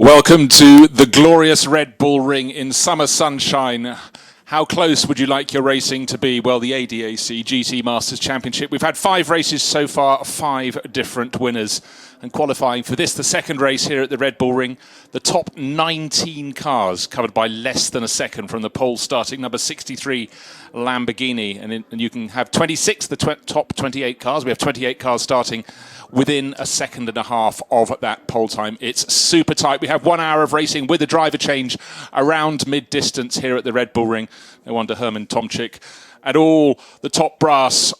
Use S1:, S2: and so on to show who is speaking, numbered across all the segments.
S1: Welcome to the glorious Red Bull Ring in summer sunshine. How close would you like your racing to be? Well, the ADAC GT Masters Championship. We've had 5 races so far, 5 different winners. And qualifying for this, the second race here at the Red Bull Ring, the top 19 cars covered by less than a second from the pole starting number 63 Lamborghini. And you can have 26, the top 28 cars. We have 28 cars starting within a second and a half of that pole time. It's super tight. We have 1 hour of racing with a driver change around mid-distance here at the Red Bull Ring. No wonder Herman Tomczyk and all the top brass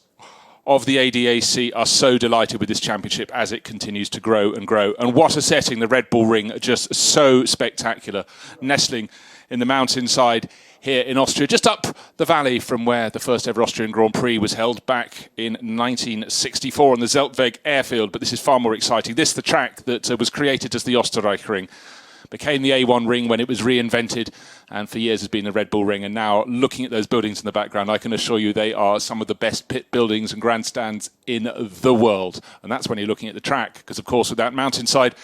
S1: of the ADAC are so delighted with this championship as it continues to grow and grow. And what a setting, the Red Bull Ring, just so spectacular, nestling in the mountainside here in Austria, just up the valley from where the first ever Austrian Grand Prix was held back in 1964 on the Zeltweg airfield. But this is far more exciting. This is the track that was created as the Österreich-Ring, became the A1 ring when it was reinvented, and for years has been the Red Bull Ring. And now, looking at those buildings in the background, I can assure you they are some of the best pit buildings and grandstands in the world. And that's when you're looking at the track, because of course with that mountainside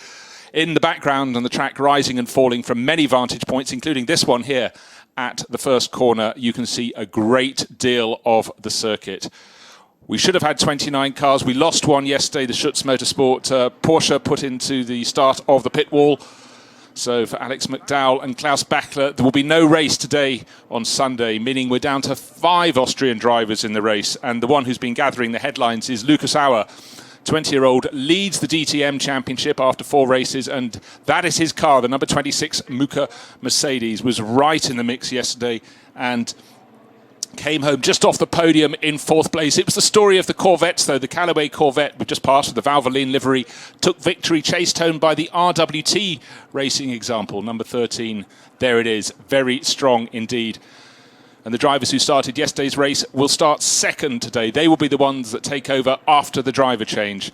S1: in the background and the track rising and falling from many vantage points, including this one here at the first corner, you can see a great deal of the circuit. We should have had 29 cars. We lost one yesterday, the Schutz Motorsport Porsche put into the start of the pit wall. So for Alex McDowell and Klaus Bachler, there will be no race today on Sunday, meaning we're down to 5 Austrian drivers in the race. And the one who's been gathering the headlines is Lucas Auer, 20-year-old, leads the DTM Championship after 4 races. And that is his car, the number 26 Muka Mercedes, was right in the mix yesterday and came home just off the podium in 4th place. It was the story of the Corvettes, though. The Callaway Corvette, with just part of the Valvoline livery, took victory, chased home by the RWT Racing example, number 13. There it is, very strong indeed. And the drivers who started yesterday's race will start second today. They will be the ones that take over after the driver change.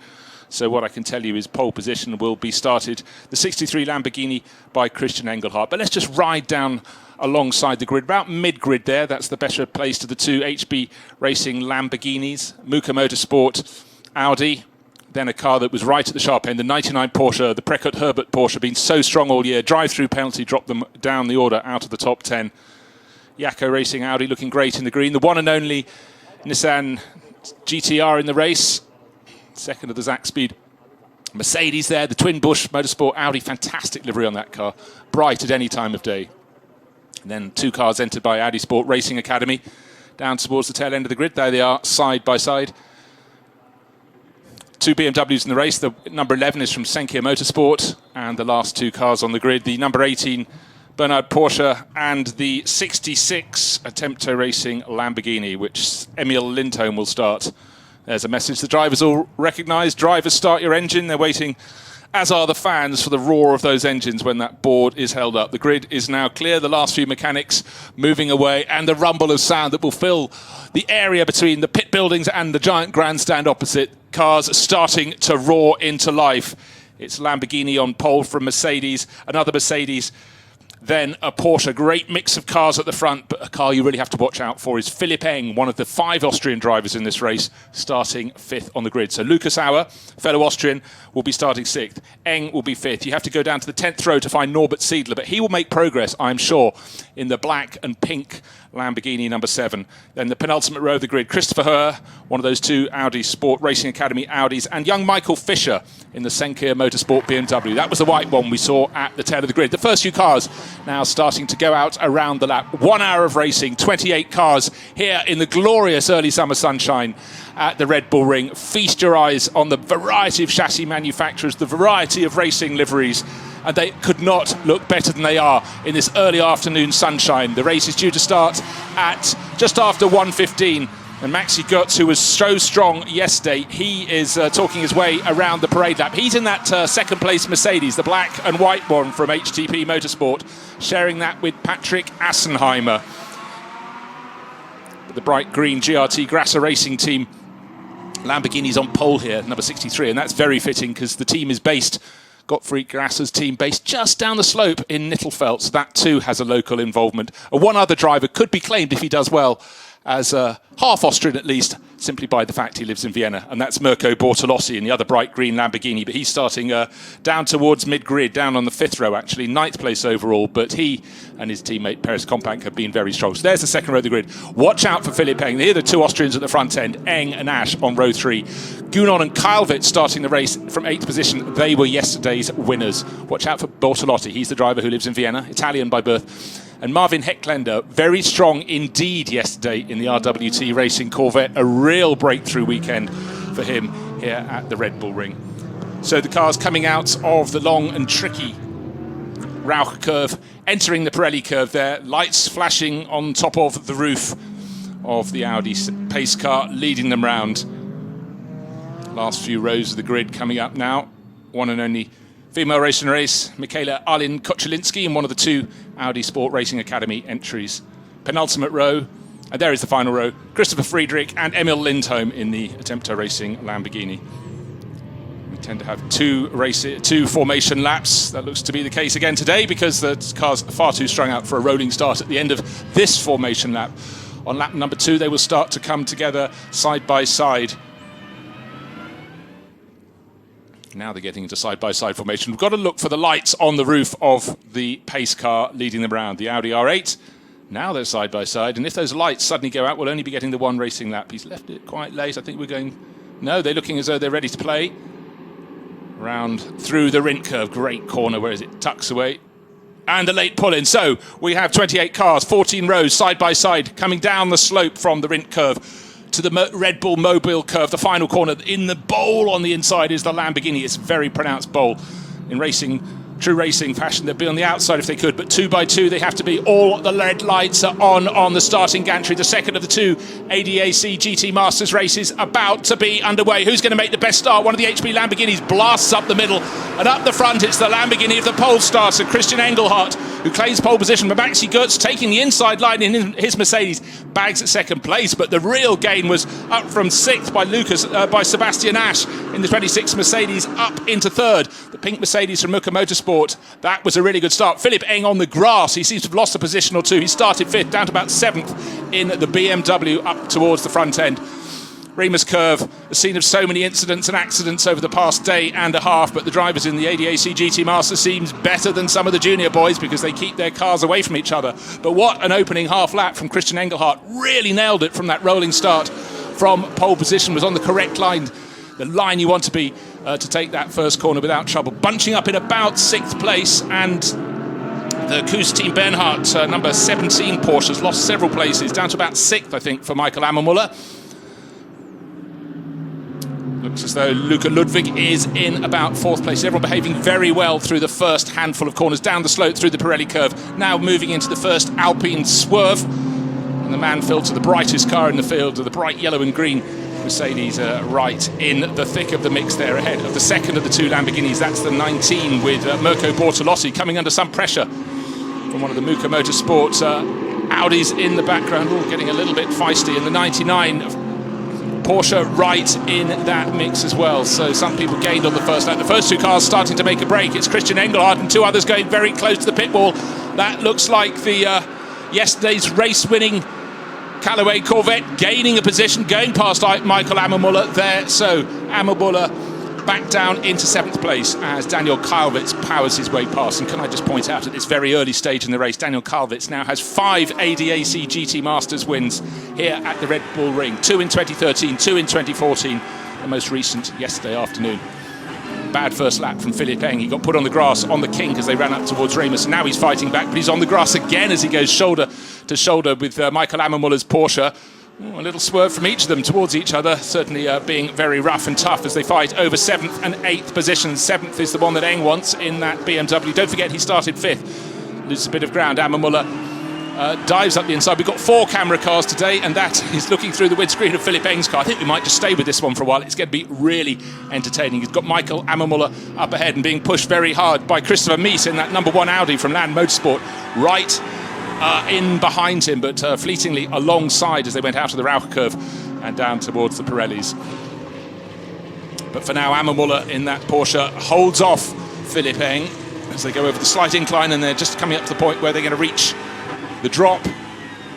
S1: So what I can tell you is pole position will be started, the 63 Lamborghini by Christian Engelhardt. But let's just ride down alongside the grid, about mid-grid there. That's the better place to the 2 HB Racing Lamborghinis, Muka Motorsport, Audi, then a car that was right at the sharp end, the 99 Porsche, the Preckert Herbert Porsche, been so strong all year. Drive-through penalty dropped them down the order out of the top 10. Yako Racing Audi looking great in the green. The one and only Nissan GTR in the race, second of the Zach Speed. Mercedes there, the twin Busch Motorsport Audi, fantastic livery on that car, bright at any time of day. And then 2 cars entered by Audi Sport Racing Academy down towards the tail end of the grid. There they are, side by side. 2 BMWs in the race. The number 11 is from Senkia Motorsport, and the last 2 cars on the grid, the number 18 Bernard Porsche and the 66 Attempto Racing Lamborghini, which Emil Lindholm will start. There's a message the drivers all recognise. Drivers, start your engine. They're waiting, as are the fans, for the roar of those engines when that board is held up. The grid is now clear, the last few mechanics moving away, and the rumble of sound that will fill the area between the pit buildings and the giant grandstand opposite. Cars starting to roar into life. It's Lamborghini on pole from Mercedes, another Mercedes, then a Porsche. Great mix of cars at the front, but a car you really have to watch out for is Philipp Eng, one of the 5 Austrian drivers in this race, starting 5th on the grid. So Lucas Auer, fellow Austrian, will be starting 6th. Eng will be 5th. You have to go down to the 10th row to find Norbert Siedler, but he will make progress, I'm sure, in the black and pink Lamborghini number 7. Then the penultimate row of the grid, Christopher Herr, one of those 2 Audi Sport Racing Academy Audis, and young Michael Fischer in the Senkia Motorsport BMW. That was the white one we saw at the tail of the grid. The first few cars now starting to go out around the lap. 1 hour of racing, 28 cars here in the glorious early summer sunshine at the Red Bull Ring. Feast your eyes on the variety of chassis manufacturers, the variety of racing liveries, and they could not look better than they are in this early afternoon sunshine. The race is due to start at just after 1:15. And Maxi Götz, who was so strong yesterday, he is talking his way around the parade lap. He's in that second place Mercedes, the black and white one from HTP Motorsport, sharing that with Patrick Assenheimer. The bright green GRT Grasser Racing Team Lamborghini's on pole here, number 63, and that's very fitting because the team is based, Gottfried Grasser's team, based just down the slope in Nittelfeld, so that too has a local involvement. One other driver could be claimed if he does well as half Austrian at least, simply by the fact he lives in Vienna, and that's Mirko Bortolossi in the other bright green Lamborghini, but he's starting down towards mid-grid, down on the 5th row actually, 9th place overall, but he and his teammate Peres Kompank have been very strong. So there's the second row of the grid. Watch out for Philipp Eng. Here are the 2 Austrians at the front end, Eng and Asch on row 3. Gunon and Kylvitz starting the race from 8th position. They were yesterday's winners. Watch out for Bortolotti. He's the driver who lives in Vienna, Italian by birth. And Marvin Hecklender, very strong indeed yesterday in the RWT Racing Corvette. A real breakthrough weekend for him here at the Red Bull Ring. So the cars coming out of the long and tricky Rauch curve, entering the Pirelli curve there. Lights flashing on top of the roof of the Audi pace car, leading them round. Last few rows of the grid coming up now. One and only female race in the race, Michaela Arlin Kochelinski, in one of the 2 Audi Sport Racing Academy entries. Penultimate row, and there is the final row, Christopher Friedrich and Emil Lindholm in the Attempter Racing Lamborghini. We tend to have 2 formation laps. That looks to be the case again today because the cars are far too strung out for a rolling start at the end of this formation lap. On lap number 2, they will start to come together side by side. Now they're getting into side-by-side formation. We've got to look for the lights on the roof of the pace car leading them around. The Audi R8, now they're side-by-side. And if those lights suddenly go out, we'll only be getting the 1 racing lap. He's left it quite late. I think we're going... No, they're looking as though they're ready to play. Round through the Rindt curve. Great corner. Where is it? Tucks away. And a late pull-in. So we have 28 cars, 14 rows, side-by-side, coming down the slope from the Rindt curve to the Red Bull Mobile curve, the final corner. In the bowl on the inside is the Lamborghini. It's a very pronounced bowl. In racing, true racing fashion, they'd be on the outside if they could, but 2 by 2 they have to be. All the red lights are on the starting gantry. The second of the 2 ADAC GT Masters races about to be underway. Who's going to make the best start? One of the HP Lamborghinis blasts up the middle, and up the front it's the Lamborghini of the pole starter, Christian Engelhardt, who claims pole position, but Maxi Goetz taking the inside line in his Mercedes, bags at second place, but the real gain was up from 6th by Sebastian Asch in the 26 Mercedes, up into 3rd. The pink Mercedes from Muka Motorsport, that was a really good start. Philipp Eng on the grass, he seems to have lost a position or 2. He started 5th, down to about 7th in the BMW, up towards the front end. Remus curve, a scene of so many incidents and accidents over the past day and a half, but the drivers in the ADAC GT Masters seems better than some of the junior boys because they keep their cars away from each other. But what an opening half lap from Christian Engelhardt. Really nailed it from that rolling start from pole position, was on the correct line, the line you want to be to take that first corner without trouble. Bunching up in about 6th place, and the Kuss Team Bernhardt, number 17 Porsche, has lost several places, down to about 6th, I think, for Michael Ammermuller. Looks as though Luca Ludwig is in about 4th place. Everyone behaving very well through the first handful of corners, down the slope through the Pirelli curve. Now moving into the first Alpine swerve. And the man filter, the brightest car in the field, the bright yellow and green Mercedes right in the thick of the mix there, ahead of the second of the 2 Lamborghinis. That's the 19 with Mirko Bortolossi coming under some pressure from one of the Muka Motorsport Audis in the background. All getting a little bit feisty. And the 99 of Porsche right in that mix as well. So some people gained on the first lap. The first 2 cars starting to make a break. It's Christian Engelhardt and 2 others going very close to the pit wall. That looks like the yesterday's race-winning Callaway Corvette gaining a position, going past Michael Ammermuller there. So Ammermuller back down into 7th place as Daniel Kalvitz powers his way past. And can I just point out at this very early stage in the race, Daniel Kalvitz now has 5 ADAC GT Masters wins here at the Red Bull Ring. 2 in 2013, 2 in 2014, the most recent yesterday afternoon. Bad first lap from Philipp Eng. He got put on the grass on the kink as they ran up towards Remus, and now he's fighting back, but he's on the grass again as he goes shoulder to shoulder with Michael Ammermuller's Porsche. Ooh, a little swerve from each of them towards each other, certainly being very rough and tough as they fight over 7th and 8th positions. 7th is the one that Eng wants in that BMW. Don't forget he started 5th. Loses a bit of ground. Ammermuller dives up the inside. We've got 4 camera cars today, and that is looking through the windscreen of Philipp Eng's car. I think we might just stay with this one for a while. It's going to be really entertaining. He's got Michael Ammermuller up ahead and being pushed very hard by Christopher Mies in that number 1 Audi from Land Motorsport, right in behind him, but fleetingly alongside as they went out of the Rauch curve and down towards the Pirellis. But for now, Ammermuller in that Porsche holds off Philipp Eng as they go over the slight incline, and they're just coming up to the point where they're going to reach the drop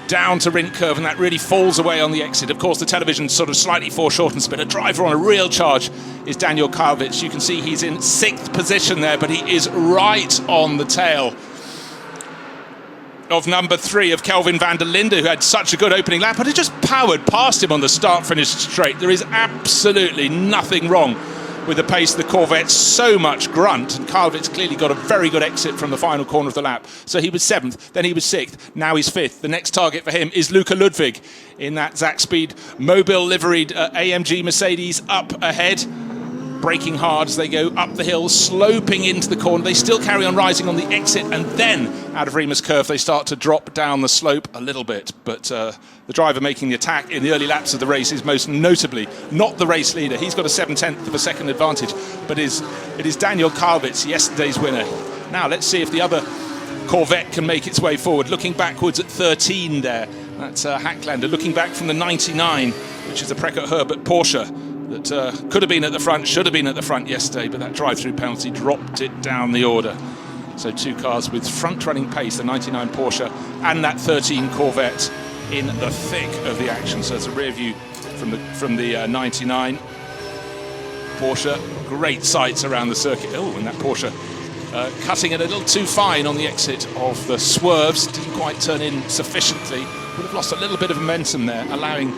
S1: down to Rindt curve, and that really falls away on the exit. Of course, the television sort of slightly foreshortens, but a driver on a real charge is Daniel Kalvitz. You can see he's in 6th position there, but he is right on the tail of number 3 of Kelvin van der Linde, who had such a good opening lap, but it just powered past him on the start-finish straight. There is absolutely nothing wrong with the pace of the Corvette, so much grunt, and Kalvitz clearly got a very good exit from the final corner of the lap. So he was 7th, then he was 6th, now he's 5th. The next target for him is Luca Ludwig in that Zack Speed Mobile liveried AMG Mercedes up ahead. braking hard as they go up the hill, sloping into the corner. They still carry on rising on the exit, and then out of Rima's curve they start to drop down the slope a little bit. But the driver making the attack in the early laps of the race is most notably not the race leader. He's got a 7/10 of a second advantage, but it is Daniel Karlwitz, yesterday's winner. Now let's see if the other Corvette can make its way forward. Looking backwards at 13 there, that's Hacklander, looking back from the 99, which is a Prekert Herbert Porsche that could have been at the front, should have been at the front yesterday, but that drive-through penalty dropped it down the order. So two cars with front-running pace, the 99 Porsche and that 13 Corvette in the thick of the action. So it's a rear view from the 99 Porsche. Great sights around the circuit. Oh, and that Porsche cutting it a little too fine on the exit of the swerves. Didn't quite turn in sufficiently. Would have lost a little bit of momentum there, allowing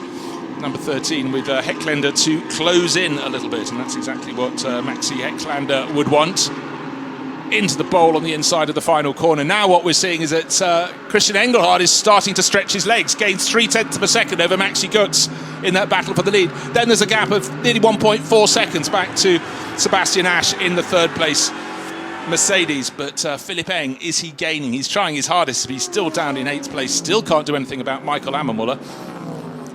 S1: number 13 with Hecklander to close in a little bit, and that's exactly what Maxi Hecklander would want. Into the bowl on the inside of the final corner. Now what we're seeing is that Christian Engelhardt is starting to stretch his legs, gains 0.3 of a second over Maxi Götz in that battle for the lead. Then there's a gap of nearly 1.4 seconds back to Sebastian Asch in the third place Mercedes, but Philipp Eng, is he gaining? He's trying his hardest, but he's still down in 8th place, still can't do anything about Michael Ammermuller.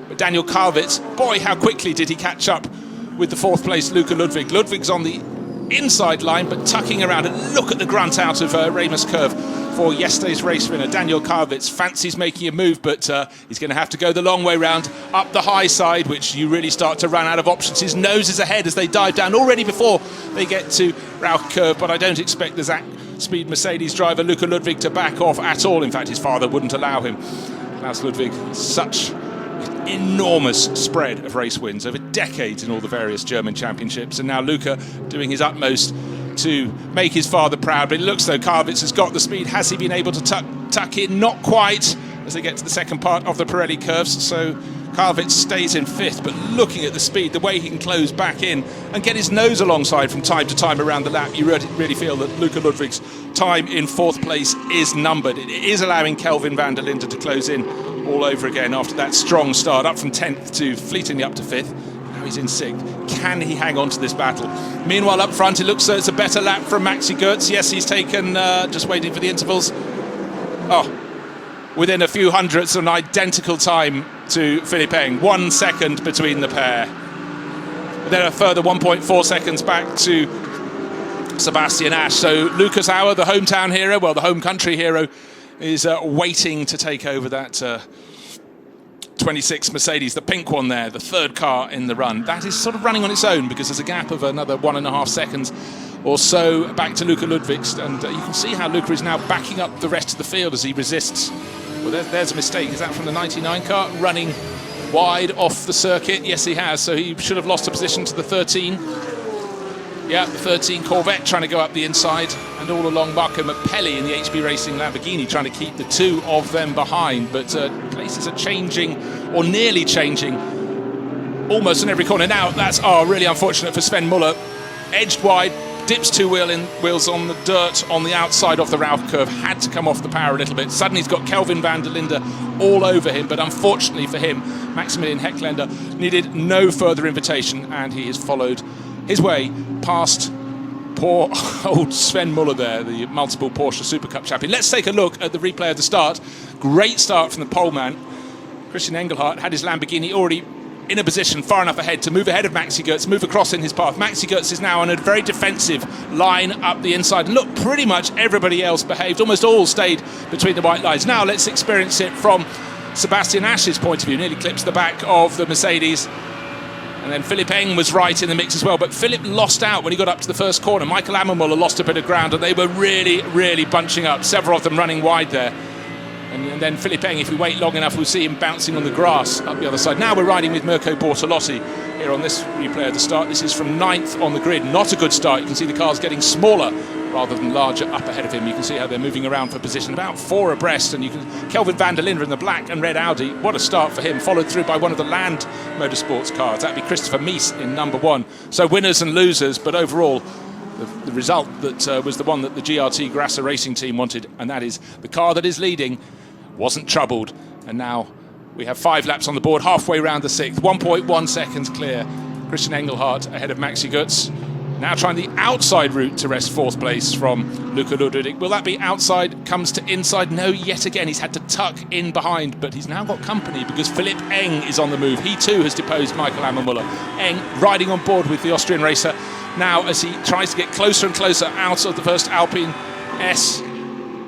S1: But Daniel Karlwitz, boy, how quickly did he catch up with the 4th place Luca Ludwig. Ludwig's on the inside line, but tucking around, and look at the grunt out of Remus curve for yesterday's race winner. Daniel Karlwitz fancies making a move, but he's going to have to go the long way round up the high side, which you really start to run out of options. His nose is ahead as they dive down already before they get to Rauch curve, but I don't expect the Zach Speed Mercedes driver Luca Ludwig to back off at all. In fact, his father wouldn't allow him. Klaus Ludwig, such enormous spread of race wins over decades in all the various German championships, and now Luca doing his utmost to make his father proud. But it looks though Karlwitz has got the speed. Has he been able to tuck in? Not quite, as they get to the second part of the Pirelli curves. So Karlwitz stays in 5th, but looking at the speed, the way he can close back in and get his nose alongside from time to time around the lap, you really feel that Luca Ludwig's time in 4th place is numbered. It is allowing Kelvin van der Linde to close in all over again after that strong start, up from 10th to fleetingly up to 5th. Now he's in 6th. Can he hang on to this battle? Meanwhile, up front, it looks like it's a better lap from Maxi Götz. Yes, he's taken, just waiting for the intervals. Oh, within a few hundredths of an identical time to Philipp Eng. 1 second between the pair. Then a further 1.4 seconds back to Sebastian Asch. So Lucas Auer, the hometown hero, well, the home country hero, is waiting to take over that 26 Mercedes, the pink one there, the 3rd car in the run. That is sort of running on its own because there's a gap of another 1.5 seconds or so back to Luca Ludwig, and you can see how Luca is now backing up the rest of the field as he resists. Well, there's a mistake. Is that from the 99 car running wide off the circuit? Yes, he has. So he should have lost a position to the 13. Yeah, the 13 Corvette trying to go up the inside, and all along Marco Mappelli in the HB Racing Lamborghini trying to keep the two of them behind. But places are changing, or nearly changing, almost in every corner. Now, that's really unfortunate for Sven Muller. Edged wide, dips 2 wheels on the dirt on the outside of the Rauch curve, had to come off the power a little bit. Suddenly he's got Kelvin van der Linde all over him, but unfortunately for him, Maximilian Hecklander needed no further invitation, and he has followed his way past poor old Sven Muller there, the multiple Porsche Super Cup champion. Let's take a look at the replay of the start. Great start from the poleman. Christian Engelhardt had his Lamborghini already in a position far enough ahead to move ahead of Maxi Götz, move across in his path. Maxi Götz is now on a very defensive line up the inside. And look, pretty much everybody else behaved, almost all stayed between the white lines. Now let's experience it from Sebastian Asch's point of view. Nearly clips the back of the Mercedes. And then Philipp Eng was right in the mix as well, but Philipp lost out when he got up to the first corner. Michael Ammermuller lost a bit of ground, and they were really bunching up, several of them running wide there. And then Philipp Eng, if we wait long enough, we'll see him bouncing on the grass up the other side. Now we're riding with Mirko Bortolotti here on this replay of the start. This is from 9th on the grid. Not a good start. You can see the cars getting smaller rather than larger up ahead of him. You can see how they're moving around for position, about 4 abreast. And you can Kelvin van der Linde in the black and red Audi. What a start for him, followed through by one of the Land Motorsports cars. That'd be Christopher Mies in number 1. So winners and losers, but overall, the result that was the one that the GRT Grasser Racing team wanted, and that is the car that is leading wasn't troubled. And now we have 5 laps on the board, halfway round the 6th, 1.1 seconds clear. Christian Engelhardt ahead of Maxi Götz. Now trying the outside route to wrest fourth place from Luka Ludwig. Will that be outside, comes to inside? No, yet again, he's had to tuck in behind, but he's now got company because Philipp Eng is on the move. He too has deposed Michael Ammermuller. Eng riding on board with the Austrian racer now as he tries to get closer and closer out of the first Alpine S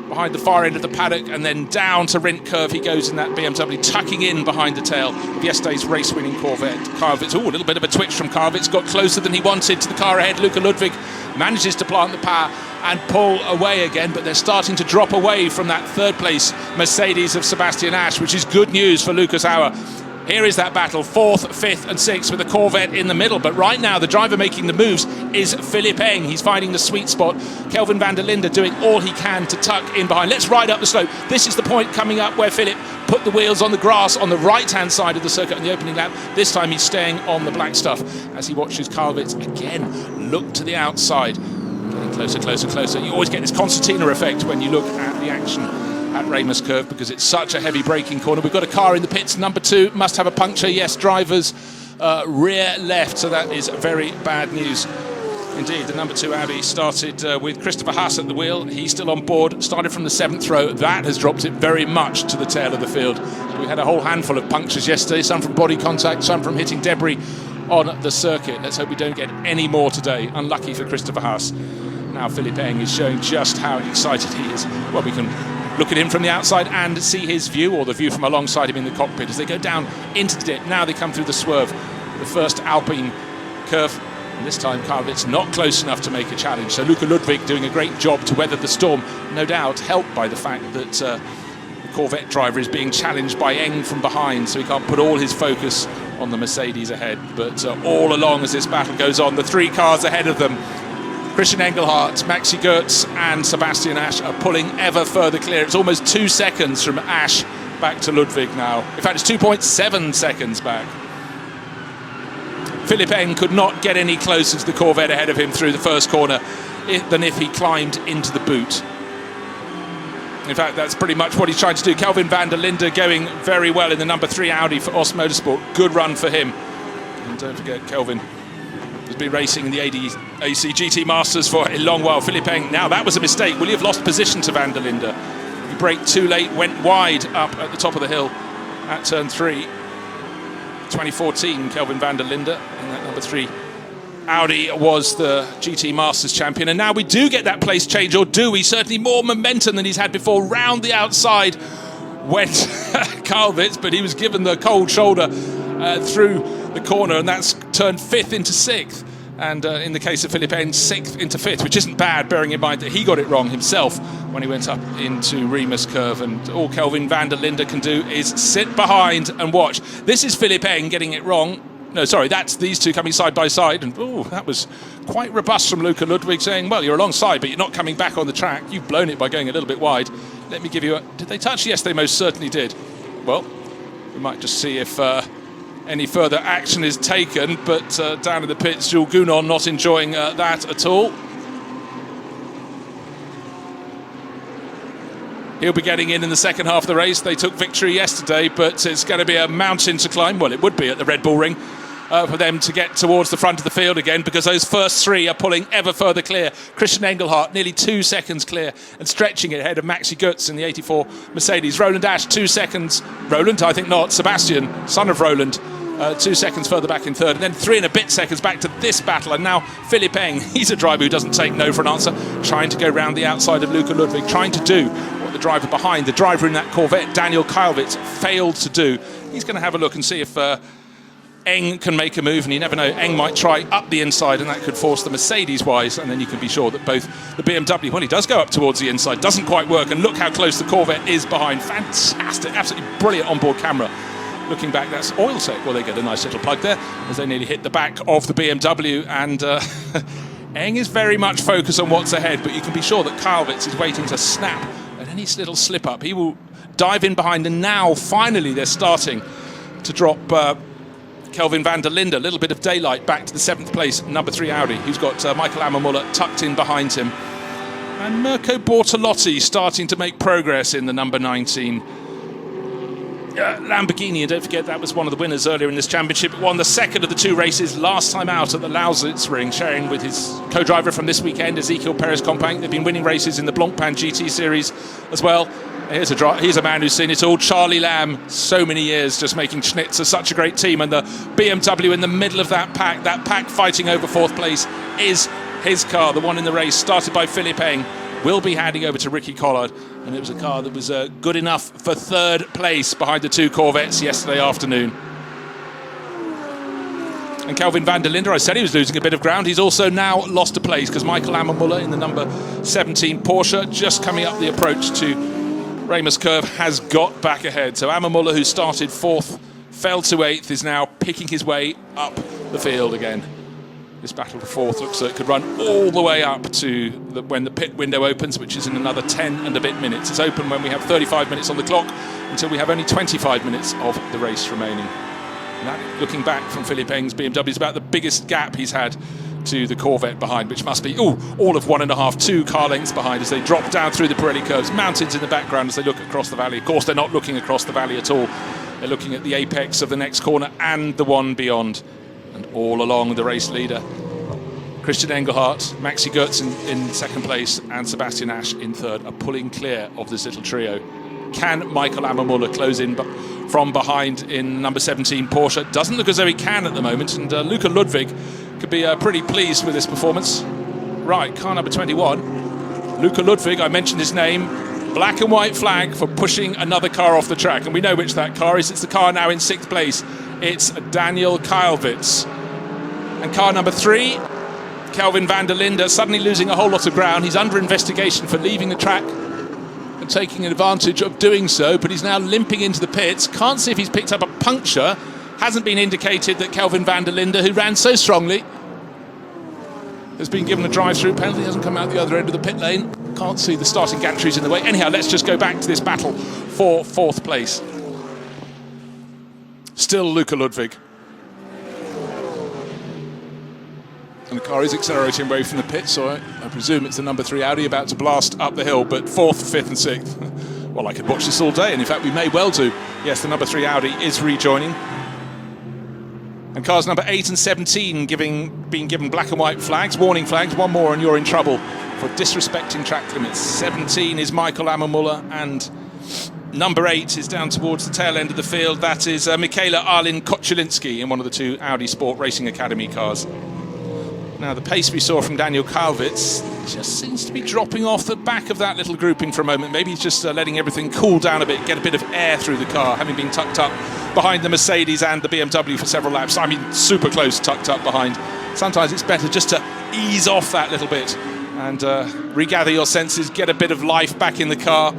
S1: behind the far end of the paddock, and then down to Rindt Curve he goes in that BMW, tucking in behind the tail of yesterday's race-winning Corvette. Karvitz, a little bit of a twitch from Karvitz, got closer than he wanted to the car ahead. Luka Ludwig manages to plant the power and pull away again, but they're starting to drop away from that third place Mercedes of Sebastian Asch, which is good news for Lucas Auer. Here is that battle, 4th, 5th and 6th with the Corvette in the middle. But right now, the driver making the moves is Philipp Eng. He's finding the sweet spot. Kelvin van der Linde doing all he can to tuck in behind. Let's ride up the slope. This is the point coming up where Philipp put the wheels on the grass on the right-hand side of the circuit in the opening lap. This time he's staying on the black stuff as he watches Karvitz again look to the outside. Getting closer, closer, closer. You always get this concertina effect when you look at the action at Remus Curve because it's such a heavy braking corner. We've got a car in the pits, number 2, must have a puncture. Yes, driver's rear left, so that is very bad news. Indeed, the number 2 Audi started with Christopher Haas at the wheel. He's still on board, started from the 7th row. That has dropped it very much to the tail of the field. We had a whole handful of punctures yesterday, some from body contact, some from hitting debris on the circuit. Let's hope we don't get any more today. Unlucky for Christopher Haas. Now Philipp Eng is showing just how excited he is. Well, we can look at him from the outside and see his view, or the view from alongside him in the cockpit as they go down into the dip. Now they come through the swerve, the first Alpine curve, and this time Karvitz not close enough to make a challenge. So Luka Ludwig doing a great job to weather the storm, no doubt helped by the fact that the Corvette driver is being challenged by Eng from behind, so he can't put all his focus on the Mercedes ahead. But all along as this battle goes on, the 3 cars ahead of them, Christian Engelhardt, Maxi Goetz and Sebastian Asch are pulling ever further clear. It's almost 2 seconds from Asch back to Ludwig now. In fact, it's 2.7 seconds back. Philipp Eng could not get any closer to the Corvette ahead of him through the first corner than if he climbed into the boot. In fact, that's pretty much what he's trying to do. Kelvin van der Linde going very well in the number 3 Audi for Austrian Motorsport. Good run for him. And don't forget, Kelvin has been racing in the ADAC GT Masters for a long while. Philipp Eng, now that was a mistake. Will he have lost position to van der Linde? He braked too late, went wide up at the top of the hill at turn 3. 2014, Kelvin van der Linde in that number 3 Audi was the GT Masters champion. And now we do get that place change, or do we? Certainly more momentum than he's had before. Round the outside went Karvitz, but he was given the cold shoulder through the corner, and that's turned 5th into 6th. And in the case of Philipp Eng, 6th into 5th, which isn't bad, bearing in mind that he got it wrong himself when he went up into Remus Curve. And all Kelvin van der Linde can do is sit behind and watch. This is Philipp Eng getting it wrong. No, sorry, that's these two coming side by side. And that was quite robust from Luka Ludwig, saying, well, you're alongside, but you're not coming back on the track. You've blown it by going a little bit wide. Let me give you a... Did they touch? Yes, they most certainly did. Well, we might just see if any further action is taken, but down in the pits, Jules Gounon not enjoying that at all. He'll be getting in the second half of the race. They took victory yesterday, but it's going to be a mountain to climb. Well, it would be at the Red Bull Ring for them to get towards the front of the field again, because those first 3 are pulling ever further clear. Christian Engelhardt nearly 2 seconds clear and stretching it ahead of Maxi Goetz in the 84 Mercedes. Roland Asch 2 seconds. Roland, I think not. Sebastian, son of Roland, 2 seconds further back in 3rd, and then 3 and a bit seconds back to this battle. And now Philipp Eng, he's a driver who doesn't take no for an answer, trying to go round the outside of Luka Ludwig, trying to do what the driver behind, the driver in that Corvette, Daniel Kalvitz, failed to do. He's going to have a look and see if Eng can make a move, and you never know, Eng might try up the inside, and that could force the Mercedes wise, and then you can be sure that both the BMW, well, he does go up towards the inside, doesn't quite work, and look how close the Corvette is behind. Fantastic, absolutely brilliant onboard camera. Looking back, that's Oiltech. Well, they get a nice little plug there as they nearly hit the back of the BMW, and Eng is very much focused on what's ahead, but you can be sure that Kalvitz is waiting to snap at any little slip up. He will dive in behind, and now finally they're starting to drop Kelvin van der Linde, a little bit of daylight back to the 7th place, number 3 Audi, who's got Michael Ammermuller tucked in behind him. And Mirko Bortolotti starting to make progress in the number 19 Lamborghini, and don't forget that was one of the winners earlier in this championship. It won the second of the two races last time out at the Lausitz ring, sharing with his co-driver from this weekend, Ezequiel Perez-Companc. They've been winning races in the Blancpain GT series as well. Here's a man who's seen it all, Charlie Lamb, so many years just making Schnitzer such a great team, and the BMW in the middle of that pack fighting over fourth place is his car, the one in the race, started by Philippe Eng, will be handing over to Ricky Collard, and it was a car that was good enough for third place behind the two Corvettes yesterday afternoon. And Kelvin van der Linde, I said he was losing a bit of ground. He's also now lost a place because Michael Ammermuller in the number 17 Porsche, just coming up the approach to Ramus Curve, has got back ahead. So Ammermuller, who started fourth, fell to eighth, is now picking his way up the field again. This battle for fourth looks like it could run all the way up to when the pit window opens, which is in another 10 and a bit minutes. It's open when we have 35 minutes on the clock until we have only 25 minutes of the race remaining. And that, looking back from Philippe Eng's BMW, is about the biggest gap he's had to the Corvette behind, which must be all of 1.5, 2 car lengths behind as they drop down through the Pirelli curves. Mountains in the background as they look across the valley. Of course, they're not looking across the valley at all. They're looking at the apex of the next corner and the one beyond. And all along, the race leader, Christian Engelhardt, Maxi Goetz in second place, and Sebastian Asch in third, are pulling clear of this little trio. Can Michael Ammermuller close in from behind in number 17 Porsche? Doesn't look as though he can at the moment, and Luca Ludwig could be pretty pleased with this performance. Right, car number 21. Luca Ludwig, I mentioned his name. Black and white flag for pushing another car off the track, and we know which that car is. It's the car now in sixth place. It's Daniel Kylwitz. And car number 3, Kelvin van der Linde, suddenly losing a whole lot of ground. He's under investigation for leaving the track and taking advantage of doing so, but he's now limping into the pits. Can't see if he's picked up a puncture. Hasn't been indicated that Kelvin van der Linde, who ran so strongly, has been given a drive-through penalty. Hasn't come out the other end of the pit lane. Can't see the starting gantries in the way. Anyhow, let's just go back to this battle for fourth place. Still Luca Ludwig. And the car is accelerating away from the pit, so I presume it's the number 3 Audi about to blast up the hill, but 4th, 5th and 6th. Well, I could watch this all day, and in fact we may well do. Yes, the number 3 Audi is rejoining. And cars number 8 and 17 being given black and white flags, warning flags. One more and you're in trouble for disrespecting track limits. 17 is Michael Ammermuller, and number 8 is down towards the tail end of the field. That is Michaela Arlin Kochulinski in one of the 2 Audi Sport Racing Academy cars. Now, the pace we saw from Daniel Kylwitz just seems to be dropping off the back of that little grouping for a moment. Maybe he's just letting everything cool down a bit, get a bit of air through the car, having been tucked up behind the Mercedes and the BMW for several laps. I mean, super close, tucked up behind. Sometimes it's better just to ease off that little bit and regather your senses, get a bit of life back in the car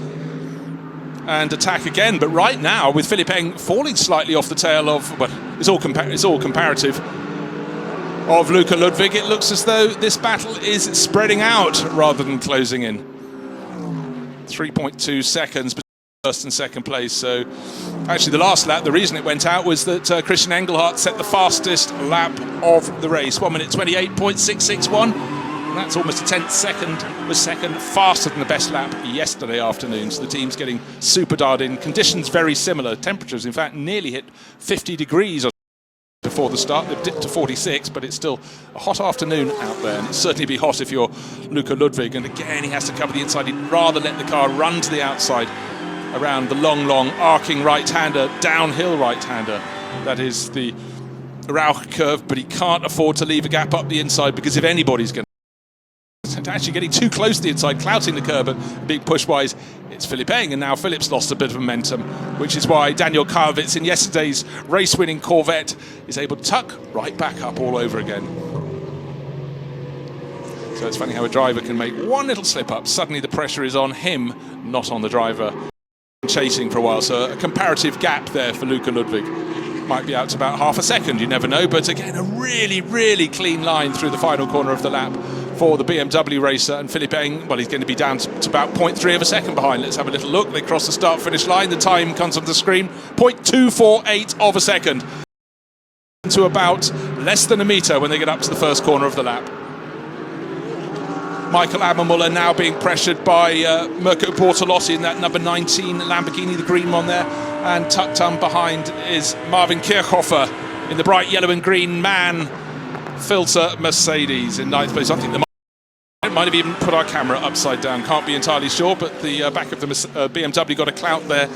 S1: and attack again. But right now, with Philippe Eng falling slightly off the tail of, well, it's all comparative, of Luca Ludwig, it looks as though this battle is spreading out rather than closing in. 3.2 seconds between first and second place. So actually the last lap, the reason it went out was that Christian Engelhardt set the fastest lap of the race, 1 minute 28.661. And that's almost a tenth second faster than the best lap yesterday afternoon. So the team's getting super dialed in. Conditions very similar. Temperatures, in fact, nearly hit 50 degrees before the start. They've dipped to 46, but it's still a hot afternoon out there, and it'll certainly be hot if you're Luca Ludwig. And again, he has to cover the inside. He'd rather let the car run to the outside around the long arcing right-hander, downhill right-hander. That is the Rauch curve, but he can't afford to leave a gap up the inside, because if anybody's going to actually getting too close to the inside, clouting the curb and being push-wise, it's Philippe Eng, and now Philippe's lost a bit of momentum, which is why Daniel Kylwitz in yesterday's race-winning Corvette is able to tuck right back up all over again. So it's funny how a driver can make one little slip-up. Suddenly the pressure is on him, not on the driver. Chasing for a while, so a comparative gap there for Luca Ludwig. Might be out to about half a second, you never know, but again, a really clean line through the final corner of the lap for the BMW racer. And Philippe Eng, well, he's going to be down to about 0.3 of a second behind. Let's have a little look. They cross the start-finish line. The time comes on the screen. 0.248 of a second to about less than a metre when they get up to the first corner of the lap. Michael Ammermuller now being pressured by Mirko Bortolotti in that number 19 Lamborghini, the green one there. And tucked on behind is Marvin Kirchhofer in the bright yellow and green Man Filter Mercedes in 9th place. I think they might have even put our camera upside down. Can't be entirely sure, but the back of the BMW got a clout there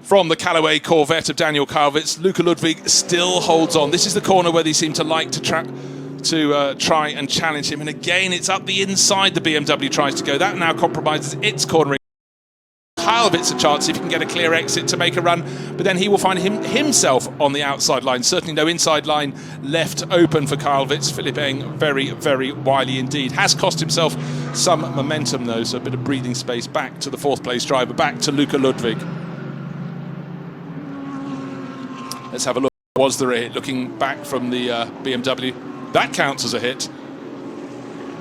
S1: from the Callaway Corvette of Daniel Kalvitz. Luca Ludwig still holds on. This is the corner where they seem to like to try and challenge him. And again, it's up the inside the BMW tries to go. That now compromises its cornering. Kalvitz a chance if he can get a clear exit to make a run, but then he will find himself on the outside line. Certainly no inside line left open for Kalvitz. Philipp Eng very, very wily indeed. Has cost himself some momentum though, so a bit of breathing space back to the 4th place driver, back to Luca Ludwig. Let's have a look. Was there a hit? Looking back from the BMW, that counts as a hit.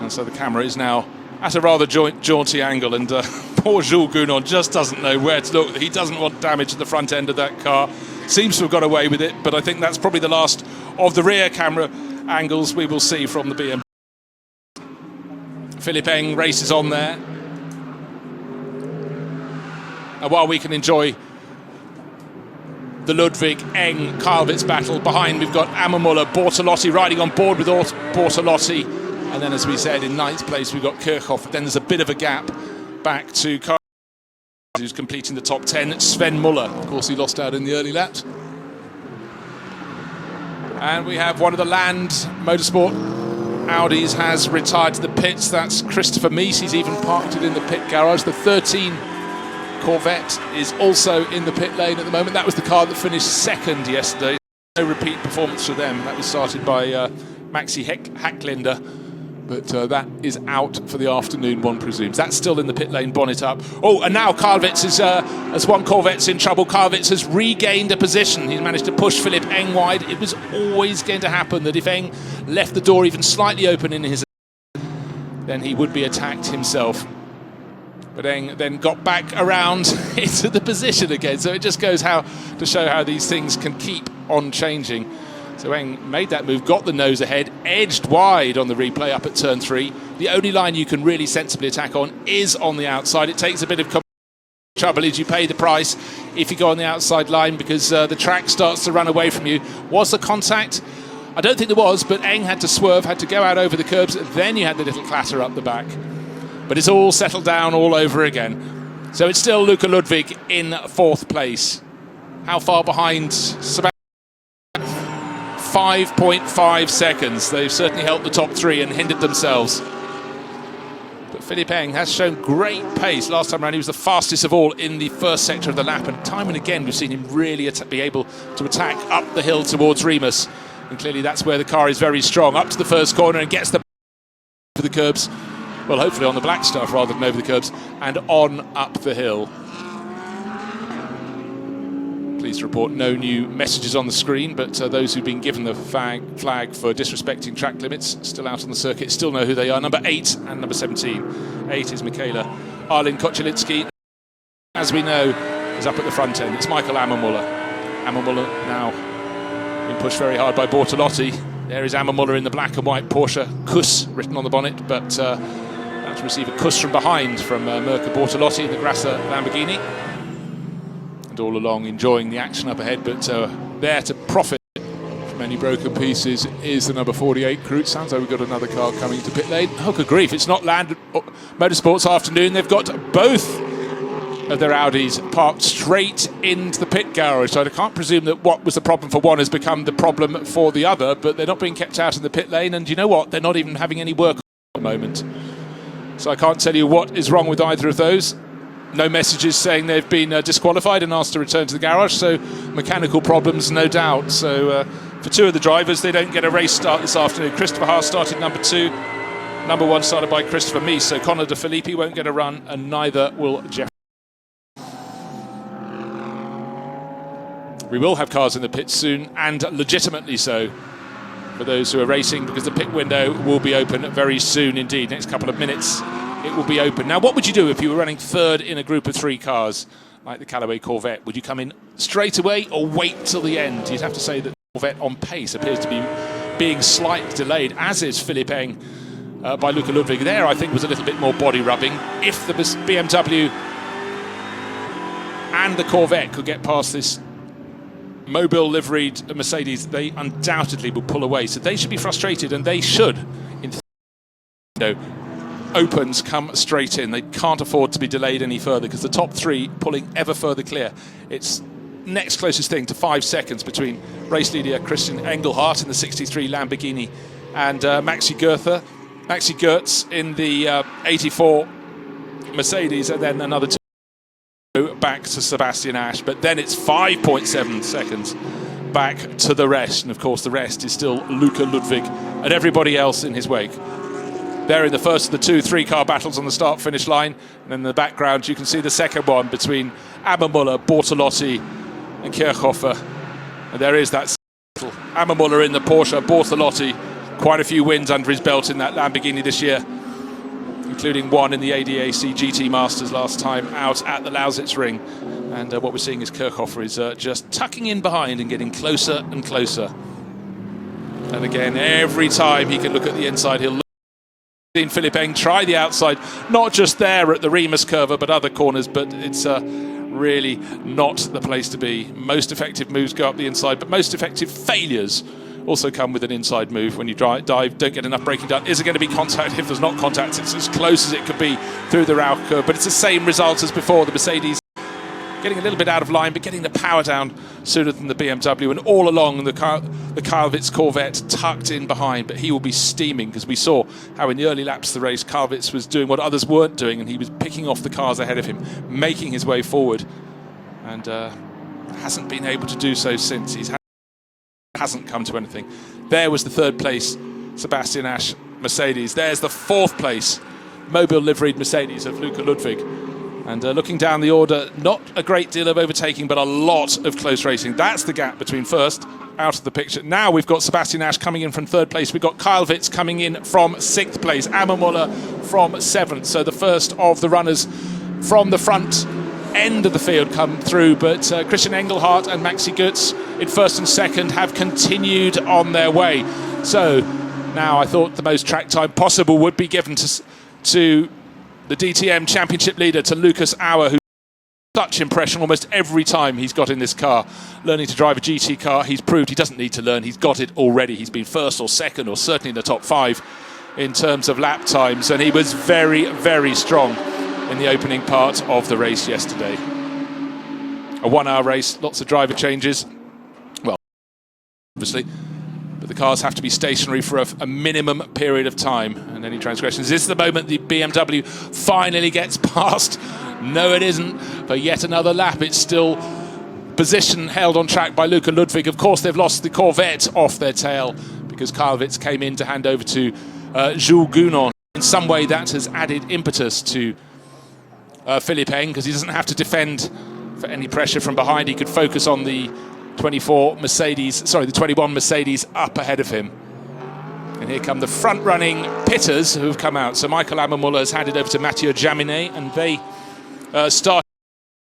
S1: And so the camera is now at a rather jaunty angle, and poor Jules Gounon just doesn't know where to look. He doesn't want damage to the front end of that car. Seems to have got away with it, but I think that's probably the last of the rear camera angles we will see from the BMW. Philipp Eng races on there. And while we can enjoy the Ludwig Eng Kalvitz battle, behind we've got Ammermuller, Bortolotti riding on board with Bortolotti. And then, as we said, in 9th place, we've got Kirchhoff. Then there's a bit of a gap back to Kalvitz, who's completing the top 10. Sven Muller, of course, he lost out in the early laps. And we have one of the Land Motorsport Audis has retired to the pits. That's Christopher Mies. He's even parked it in the pit garage. The 13 Corvette is also in the pit lane at the moment. That was the car that finished 2nd yesterday. No repeat performance for them. That was started by Maxi Hacklinder. But that is out for the afternoon, one presumes. That's still in the pit lane, bonnet up. Oh, and now Kalvitz is, as one Corvette's in trouble, Kalvitz has regained a position. He's managed to push Philipp Eng wide. It was always going to happen that if Eng left the door even slightly open in his, then he would be attacked himself. But Eng then got back around into the position again. So it just goes to show how these things can keep on changing. So Eng made that move, got the nose ahead, edged wide on the replay up at turn 3. The only line you can really sensibly attack on is on the outside. It takes a bit of trouble is you pay the price if you go on the outside line, because the track starts to run away from you. Was there contact? I don't think there was, but Eng had to swerve, had to go out over the curbs. Then you had the little clatter up the back. But it's all settled down all over again. So it's still Luca Ludwig in 4th place. How far behind Sebastian? 5.5 seconds. They've certainly helped the top 3 and hindered themselves. But Philipp Eng has shown great pace. Last time around he was the fastest of all in the first sector of the lap, and time and again we've seen him really be able to attack up the hill towards Remus. And clearly that's where the car is very strong. Up to the first corner and gets the over the curbs. Well, hopefully on the black stuff rather than over the curbs, and on up the hill. Pleased to report no new messages on the screen, but those who've been given the flag for disrespecting track limits still out on the circuit still know who they are. Number 8 and number 17. 8 is Michaela Arlin Kochelinski. As we know, is up at the front end. It's Michael Ammermuller. Ammermuller now being pushed very hard by Bortolotti. There is Ammermuller in the black and white Porsche Kuss written on the bonnet, but about to receive a Kuss from behind from Mirko Bortolotti in the Grasser Lamborghini. All along enjoying the action up ahead, but there to profit from any broken pieces is the number 48 crew. It sounds like we've got another car coming to pit lane. Oh, good grief, it's not Land Motorsports afternoon. They've got both of their Audis parked straight into the pit garage, so I can't presume that what was the problem for one has become the problem for the other, but they're not being kept out in the pit lane, and you know what, they're not even having any work at the moment. So I can't tell you what is wrong with either of those. No messages saying they've been disqualified and asked to return to the garage, so mechanical problems, no doubt. So for 2 of the drivers, they don't get a race start this afternoon. Christopher Haas started number 2. Number 1 started by Christopher Mies, so Connor De Filippi won't get a run, and neither will Jeff. We will have cars in the pits soon, and legitimately so, for those who are racing, because the pit window will be open very soon indeed. Next couple of minutes it will be open. Now, what would you do if you were running 3rd in a group of 3 cars like the Callaway Corvette? Would you come in straight away or wait till the end? You'd have to say that the Corvette on pace appears to be being slightly delayed, as is Philipp Eng by Luca Ludwig. There, I think, was a little bit more body rubbing. If the BMW and the Corvette could get past this Mobile liveried Mercedes, they undoubtedly will pull away. So they should be frustrated, and they should, in opens come straight in. They can't afford to be delayed any further, because the top three pulling ever further clear. It's next closest thing to 5 seconds between race leader Christian Engelhardt in the 63 Lamborghini and Maxi Goertz in the 84 Mercedes, and then another two back to Sebastian Asch. But then it's 5.7 seconds back to the rest, and of course the rest is still Luca Ludwig and everybody else in his wake. There in the first of the two three-car battles on the start-finish line, and in the background you can see the second one between Ammermuller, Bortolotti and Kirchhofer. And there is that battle. Ammermuller in the Porsche, Bortolotti, quite a few wins under his belt in that Lamborghini this year, including one in the ADAC GT Masters last time out at the Lausitz Ring. And what we're seeing is Kirchhofer is just tucking in behind and getting closer and closer. And again, every time he can look at the inside, he'll seen Philipp Eng try the outside, not just there at the Remus curve, but other corners, but it's really not the place to be. Most effective moves go up the inside, but most effective failures also come with an inside move. When you dive, don't get enough braking done. Is it going to be contact? If there's not contact, it's as close as it could be through the Rauch curve, but it's the same result as before. The Mercedes getting a little bit out of line, but getting the power down sooner than the BMW, and all along the Karlwitz Corvette tucked in behind, but he will be steaming, because we saw how in the early laps of the race Karlwitz was doing what others weren't doing, and he was picking off the cars ahead of him, making his way forward, and hasn't been able to do so since. He hasn't come to anything. There was the third place Sebastian Asch Mercedes. There's the fourth place Mobile liveried Mercedes of Luca Ludwig. And looking down the order, not a great deal of overtaking, but a lot of close racing. That's the gap between first, out of the picture. Now we've got Sebastian Asch coming in from third place. We've got Karlwitz coming in from sixth place. Ammermuller from seventh. So the first of the runners from the front end of the field come through. But Christian Engelhardt and Maxi Goertz in first and second have continued on their way. So now I thought the most track time possible would be given to the DTM Championship leader, to Lucas Auer, who's such impression almost every time he's got in this car. Learning to drive a GT car, he's proved he doesn't need to learn. He's got it already. He's been first or second, or certainly in the top 5 in terms of lap times, and he was very, very strong in the opening part of the race yesterday. A 1-hour race, lots of driver changes. Well, obviously, but the cars have to be stationary for a minimum period of time, and any transgressions. This is the moment the BMW finally gets past. No, it isn't. For yet another lap, it's still position held on track by Luca Ludwig. Of course, they've lost the Corvette off their tail, because Karlwitz came in to hand over to Jules Gounon. In some way, that has added impetus to Philipp Eng, because he doesn't have to defend for any pressure from behind. He could focus on the 21 Mercedes up ahead of him. And here come the front-running pitters who have come out. So Michael Ammermuller has handed over to Mathieu Jaminet, and they started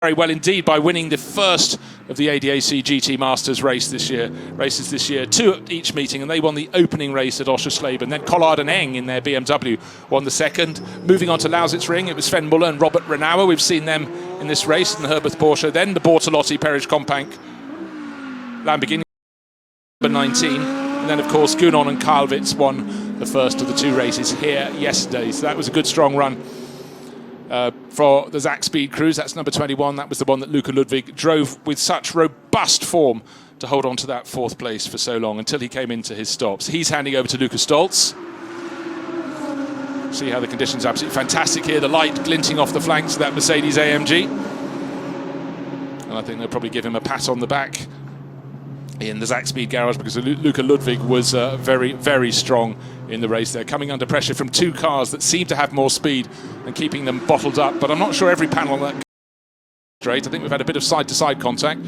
S1: very well indeed by winning the first of the ADAC GT Masters races this year, 2 at each meeting, and they won the opening race at Oschersleben. And then Collard and Eng in their BMW won the second. Moving on to Lausitz Ring, it was Sven Muller and Robert Renauer. We've seen them in this race in the Herbert Porsche. Then the Bortolotti Perez Companc Lamborghini number 19, and then of course Gounon and Karlwitz won the first of the 2 races here yesterday. So that was a good strong run for the Zach Speed Cruise. That's number 21. That was the one that Luca Ludwig drove with such robust form to hold on to that 4th place for so long, until he came into his stops. He's handing over to Luca Stolz. See how the conditions are absolutely fantastic here. The light glinting off the flanks of that Mercedes AMG. And I think they'll probably give him a pat on the back in the Zach Speed garage, because Luca Ludwig was very, very strong in the race there, coming under pressure from 2 cars that seem to have more speed and keeping them bottled up. But I'm not sure every panel on that straight. I think we've had a bit of side-to-side contact.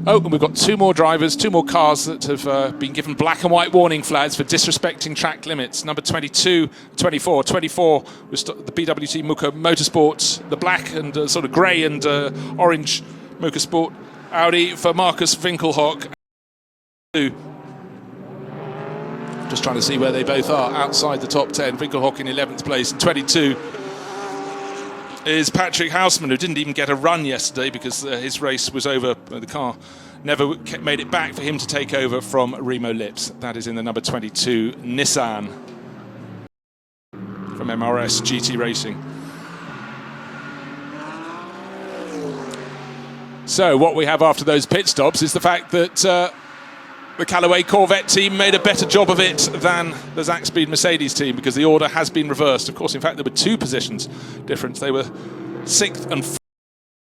S1: Oh, and we've got 2 more drivers, 2 more cars that have been given black and white warning flags for disrespecting track limits. Number 22, 24. 24 was the BWT Motorsports, the black and sort of grey and orange Motorsport Audi for Markus Winkelhock. Just trying to see where they both are outside the top 10. Winkelhock in 11th place, and 22 is Patrick Houseman, who didn't even get a run yesterday because his race was over. The car never made it back for him to take over from Remo Lips. That is in the number 22 Nissan from MRS GT Racing. So what we have after those pit stops is the fact that the Callaway Corvette team made a better job of it than the Zaxby's Mercedes team, because the order has been reversed. Of course, in fact, there were 2 positions difference. They were 6th and 4th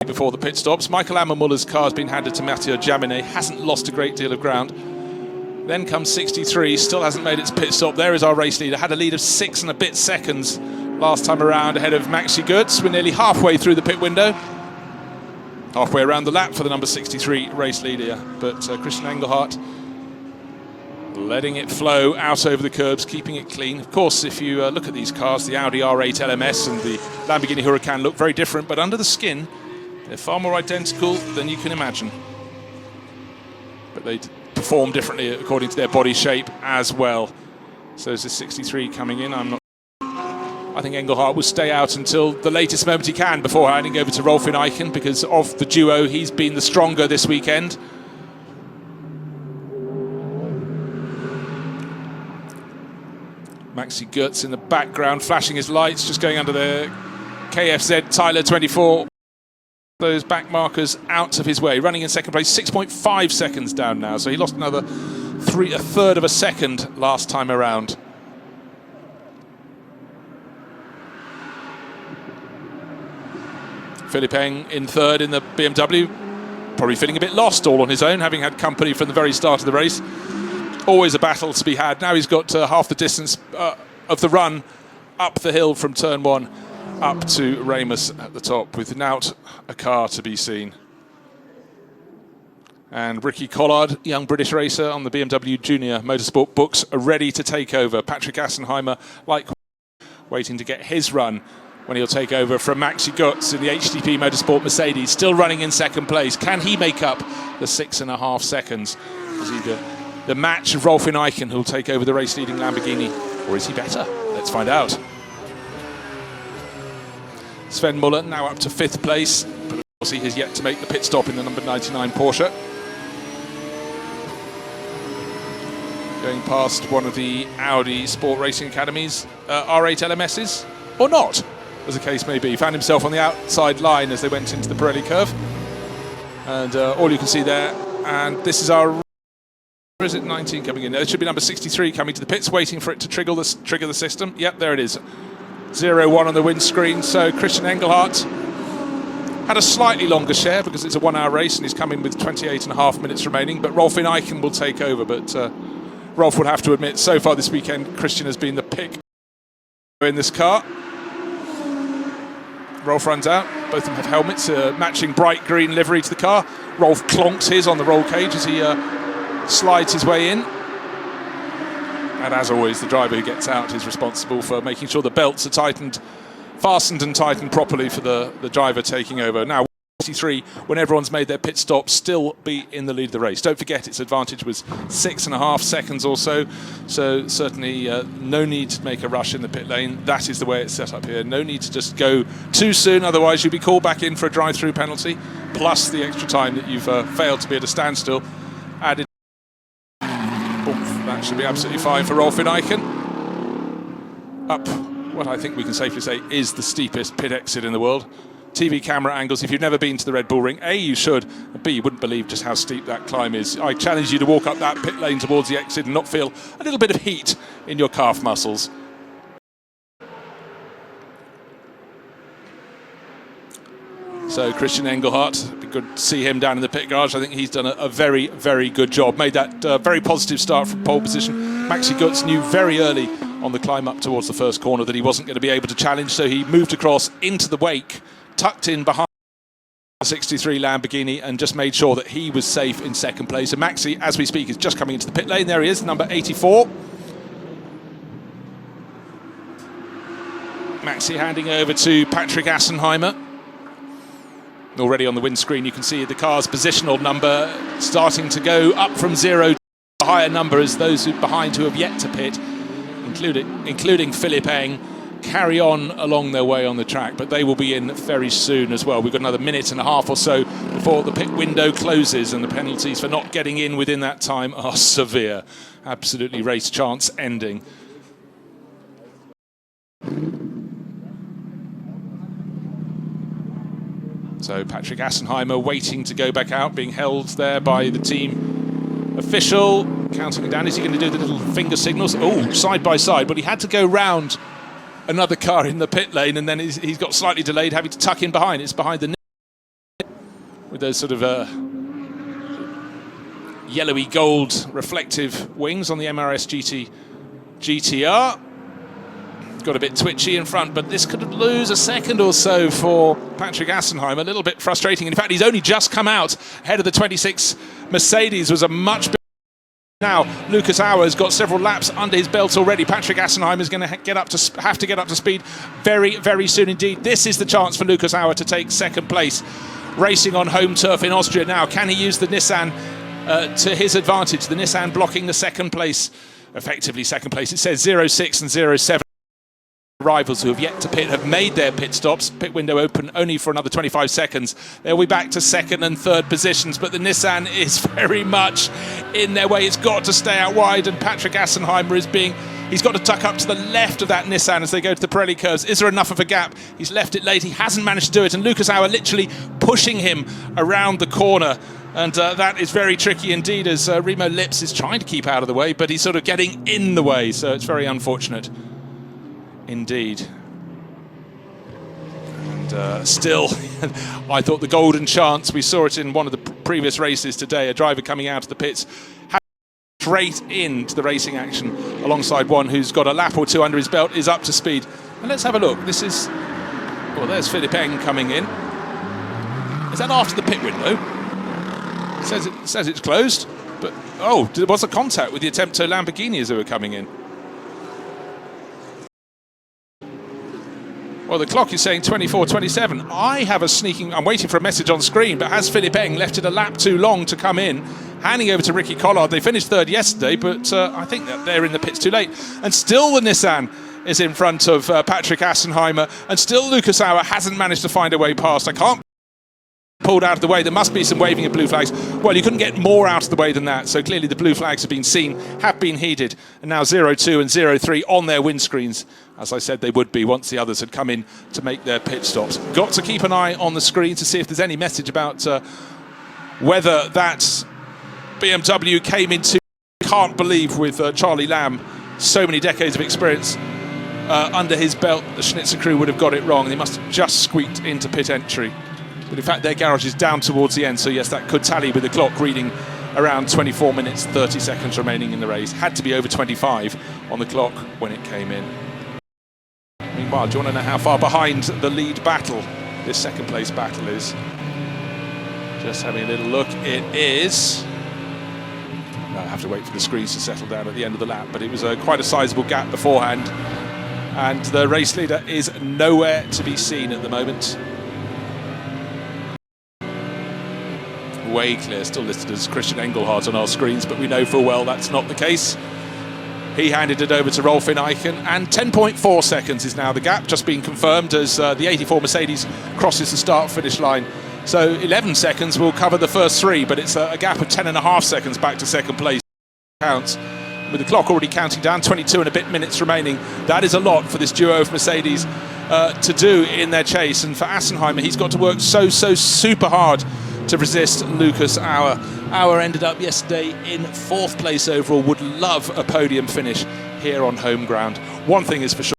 S1: before the pit stops. Michael Ammermuller's car has been handed to Matteo Jaminet, hasn't lost a great deal of ground. Then comes 63, still hasn't made its pit stop. There is our race leader, had a lead of 6 and a bit seconds last time around ahead of Maxi Goetz. We're nearly halfway through the pit window. Halfway around the lap for the number 63 race leader, but Christian Engelhardt letting it flow out over the curbs, keeping it clean. Of course, if you look at these cars, the Audi R8 LMS and the Lamborghini Huracan look very different, but under the skin, they're far more identical than you can imagine. But they perform differently according to their body shape as well. So is this 63 coming in? I think Engelhardt will stay out until the latest moment he can before handing over to Rolf Eichen, because of the duo, he's been the stronger this weekend. Maxi Goetz in the background, flashing his lights, just going under the KFZ Tyler 24. Those back markers out of his way. Running in second place, 6.5 seconds down now. So he lost another a third of a second last time around. Philipp Eng in third in the BMW. Probably feeling a bit lost all on his own, having had company from the very start of the race. Always a battle to be had. Now he's got half the distance of the run up the hill from turn 1 up to Ramus at the top, without a car to be seen. And Ricky Collard, young British racer on the BMW Junior Motorsport books, are ready to take over. Patrick Assenheimer, likewise, waiting to get his run when he'll take over from Maxi Goetz in the HTP Motorsport Mercedes, still running in second place. Can he make up the 6.5 seconds? Is he the match of Rolf Eichen, who'll take over the race-leading Lamborghini, or is he better? Let's find out. Sven Muller now up to 5th place, but of course he has yet to make the pit stop in the number 99 Porsche. Going past one of the Audi Sport Racing Academy's R8 LMSs, or not, as the case may be. Found himself on the outside line as they went into the Pirelli curve. And all you can see there, and this is our... Is it 19 coming in? There should be number 63 coming to the pits, waiting for it to trigger the system. Yep, there it is. 0-1 on the windscreen. So Christian Engelhardt had a slightly longer share because it's a 1-hour race and he's coming with 28.5 minutes remaining. But Rolf Eichen will take over. But Rolf would have to admit, so far this weekend, Christian has been the pick in this car. Rolf runs out. Both of them have helmets, matching bright green livery to the car. Rolf clonks his on the roll cage as he slides his way in. And as always, the driver who gets out is responsible for making sure the belts are fastened and tightened properly for the driver taking over. Now, 43, when everyone's made their pit stop, still be in the lead of the race. Don't forget, its advantage was 6.5 seconds or so. So certainly no need to make a rush in the pit lane. That is the way it's set up here. No need to just go too soon, otherwise you'll be called back in for a drive-through penalty, plus the extra time that you've failed to be at a standstill added. That should be absolutely fine for Rolf Eichen. Up what I think we can safely say is the steepest pit exit in the world. TV camera angles, if you've never been to the Red Bull Ring, A, you should, and B, you wouldn't believe just how steep that climb is. I challenge you to walk up that pit lane towards the exit and not feel a little bit of heat in your calf muscles. So Christian Engelhardt, it'd be good to see him down in the pit garage. I think he's done a very, very good job. Made that very positive start from pole position. Maxi Goetz knew very early on the climb up towards the first corner that he wasn't going to be able to challenge, so he moved across into the wake, tucked in behind the 63 Lamborghini, and just made sure that he was safe in second place. And Maxi, as we speak, is just coming into the pit lane. There he is, number 84. Maxi handing over to Patrick Assenheimer. Already on the windscreen you can see the car's positional number starting to go up from 0 to higher number as those behind who have yet to pit, including Philip Eng, carry on along their way on the track, but they will be in very soon as well. We've got another minute and a half or so before the pit window closes, and the penalties for not getting in within that time are severe. Absolutely race chance ending. So Patrick Assenheimer waiting to go back out, being held there by the team official, counting it down. Is he going to do the little finger signals? Oh, side by side, but he had to go round another car in the pit lane, and then he's got slightly delayed, having to tuck in behind. It's behind the net with those sort of yellowy gold reflective wings on the MRS GTR. Got a bit twitchy in front, but this could lose a second or so for Patrick Assenheimer. A little bit frustrating. In fact, he's only just come out ahead of the 26 Mercedes. Was a much better. Now, Lucas Auer has got several laps under his belt already. Patrick Assenheimer is going to have to get up to speed very, very soon indeed. This is the chance for Lucas Auer to take second place, racing on home turf in Austria now. Can he use the Nissan to his advantage? The Nissan blocking the second place, effectively second place. It says 06 and 07. Rivals who have yet to pit have made their pit stops. Pit window open only for another 25 seconds. They'll be back to second and third positions, but the Nissan is very much in their way. It's got to stay out wide, and Patrick Assenheimer he's got to tuck up to the left of that Nissan as they go to the Pirelli curves. Is there enough of a gap? He's left it late. He hasn't managed to do it, and Lucas Auer literally pushing him around the corner. And that is very tricky indeed, as Remo Lips is trying to keep out of the way, but he's sort of getting in the way, so it's very unfortunate indeed. And still, I thought the golden chance, we saw it in one of the previous races today, a driver coming out of the pits, straight into the racing action alongside one who's got a lap or two under his belt, is up to speed. And let's have a look. This is, well, there's Philip Eng coming in. Is that after the pit window? It says it's closed, but oh, there was a contact with the Attempto Lamborghinis who were coming in. Well, the clock is saying 24:27. I have a sneaking, I'm waiting for a message on screen, but has Philip Eng left it a lap too long to come in? Handing over to Ricky Collard. They finished third yesterday, but I think that they're in the pits too late. And still the Nissan is in front of Patrick Assenheimer, and still Lucas Auer hasn't managed to find a way past. I can't pulled out of the way. There must be some waving of blue flags. Well, you couldn't get more out of the way than that, so clearly the blue flags have been seen, have been heeded, and now 02 and 03 on their windscreens, as I said they would be once the others had come in to make their pit stops. Got to keep an eye on the screen to see if there's any message about whether that BMW came into, can't believe with Charlie Lamb, so many decades of experience under his belt, the Schnitzer crew would have got it wrong. They must have just squeaked into pit entry. But in fact, their garage is down towards the end, so yes, that could tally with the clock reading around 24 minutes, 30 seconds remaining in the race. Had to be over 25 on the clock when it came in. Meanwhile, do you want to know how far behind the lead battle this second place battle is? Just having a little look. It is... I have to wait for the screens to settle down at the end of the lap, but it was quite a sizable gap beforehand. And the race leader is nowhere to be seen at the moment. Way clear, still listed as Christian Engelhardt on our screens, but we know full well that's not the case. He handed it over to Rolfin Eichen, and 10.4 seconds is now the gap, just being confirmed as the 84 Mercedes crosses the start-finish line. So 11 seconds will cover the first three, but it's a gap of 10.5 seconds back to second place. Counts. With the clock already counting down, 22 and a bit minutes remaining. That is a lot for this duo of Mercedes to do in their chase, and for Assenheimer, he's got to work so super hard to resist Lucas Auer. Auer ended up yesterday in 4th place overall, would love a podium finish here on home ground. One thing is for sure,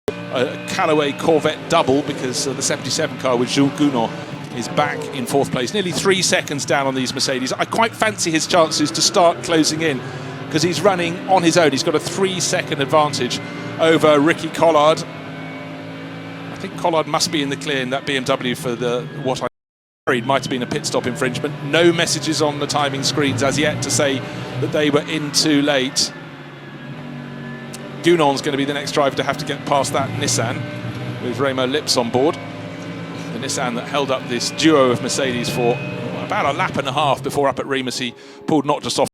S1: a Callaway Corvette double, because the 77 car with Jules Gounon is back in 4th place, nearly 3 seconds down on these Mercedes. I quite fancy his chances to start closing in, because he's running on his own. He's got a 3-second advantage over Ricky Collard. I think Collard must be in the clear in that BMW for what I might have been a pit stop infringement. No messages on the timing screens as yet to say that they were in too late. Gounon's going to be the next driver to have to get past that Nissan with Remo Lips on board. The Nissan that held up this duo of Mercedes for about a lap and a half before up at Remus he pulled not just off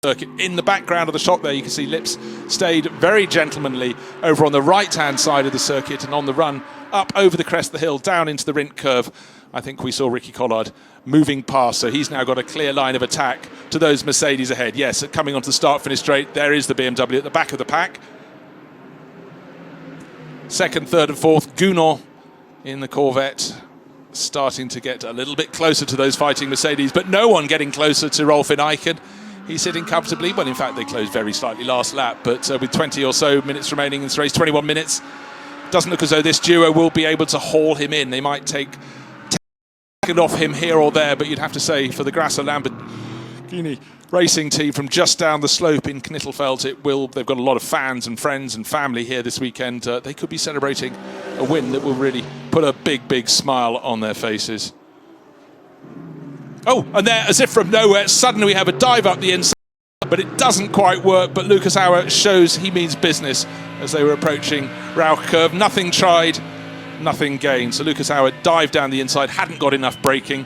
S1: circuit. In the background of the shot there, you can see Lips stayed very gentlemanly over on the right-hand side of the circuit, and on the run up over the crest of the hill, down into the Rint curve, I think we saw Ricky Collard moving past, so he's now got a clear line of attack to those Mercedes ahead. Yes, coming onto the start-finish straight, there is the BMW at the back of the pack. Second, third and fourth, Gounod in the Corvette, starting to get a little bit closer to those fighting Mercedes, but no one getting closer to Rolf Eichen. He's sitting comfortably. Well, in fact, they closed very slightly last lap, but with 20 or so minutes remaining in this race, 21 minutes, doesn't look as though this duo will be able to haul him in. They might take it off him here or there, but you'd have to say for the Grasser Lamborghini racing team from just down the slope in Knittelfeld, they've got a lot of fans and friends and family here this weekend. They could be celebrating a win that will really put a big, big smile on their faces. Oh, and there, as if from nowhere, suddenly we have a dive up the inside, but it doesn't quite work. But Lucas Auer shows he means business as they were approaching Rauch curve. Nothing tried, nothing gained. So Lucas Auer dived down the inside, hadn't got enough braking.